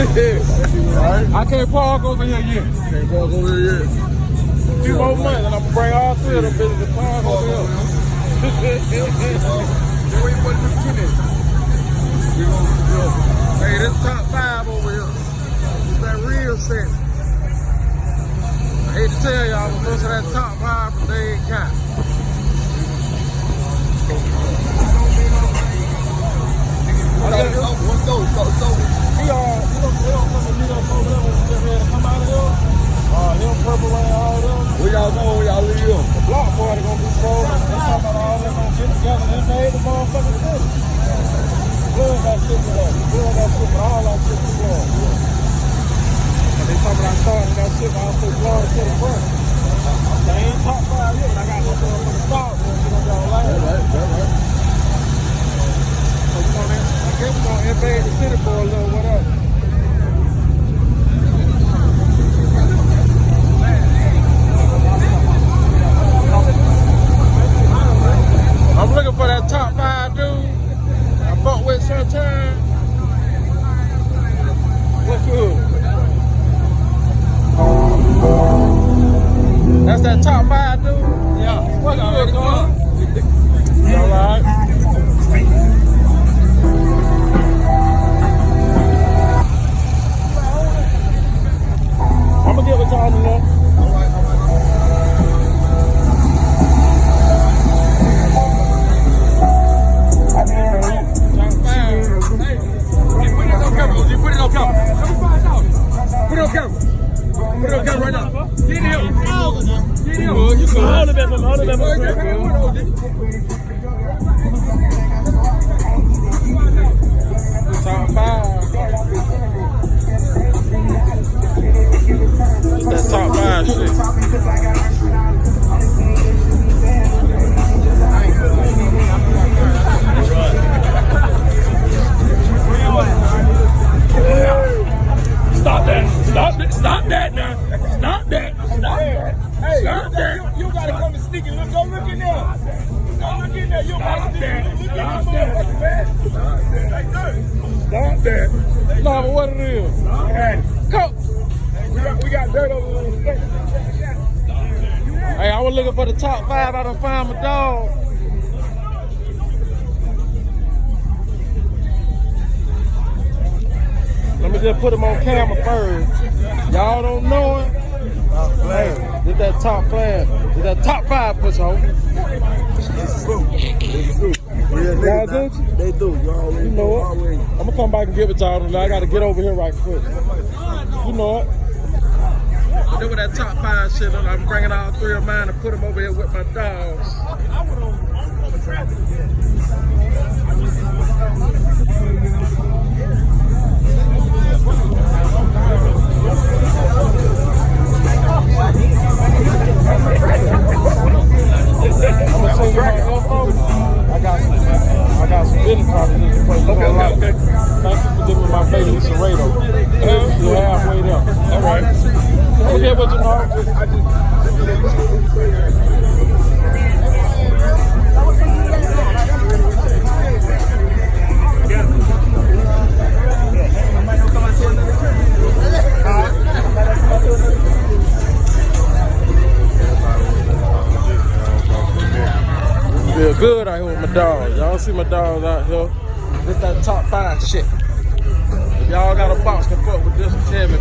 I can't park over here yet. Can't park over here yet. 2 more months and I'm gonna bring all 3 of them bitches to park over here. Hey, this top 5 over here. It's that real set. I hate to tell y'all, but most of that top 5 from they ain't got. What's those? He don't come and meet us over there when we get ready to come out of here. Him, Purple Rain, all them. Where y'all going? Where y'all leave them? The block party gonna be sold. They talking about all them gonna get together and invade the motherfucking city. Blood got shit with us. Blood got shit with all our shit with Florida. And they talking about starting that shit out through Florida to the front. They ain't top 5 yet, but I got no motherfucking thought. You know, y'all like it. Right. So, you know, I guess we're gonna invade the city for a little whatever. I'm looking for that top 5 dude I fuck with sometime. What's good? That's that top 5 dude? Yeah. What's good, man? You alright? I'm gonna give it to y'all today. Right now. Get him. You can hold it back from top 5. That's that top 5 shit. Stop that now. Stop that. Hey, you gotta come and sneak and look. Go look in there. Go look in there. You gotta sneak and look at that. Stop that. No, but what it is? Come. We got dirt over there. Hey, I was looking for the top 5. I done found my dog. Let me just put him on camera first. Y'all don't know him? Hey, this that top 5. This that top 5 push on. It's true. Y'all do? They do. You know it. I'm gonna come back and give it to y'all. I gotta get over here right quick. You know it. Do with that top 5 shit. I'm bringing all 3 of mine and put them over here with my dogs. I went on the traffic again. I'm gonna send you my info. I got some business propositions for you. Okay. Thank you for giving me my baby Serrato. You're halfway there. All right. I'm gonna get what you know. Feel good out here with my dogs. Y'all see my dogs out here. This that top 5 shit. If y'all got a box to fuck with this, tell me.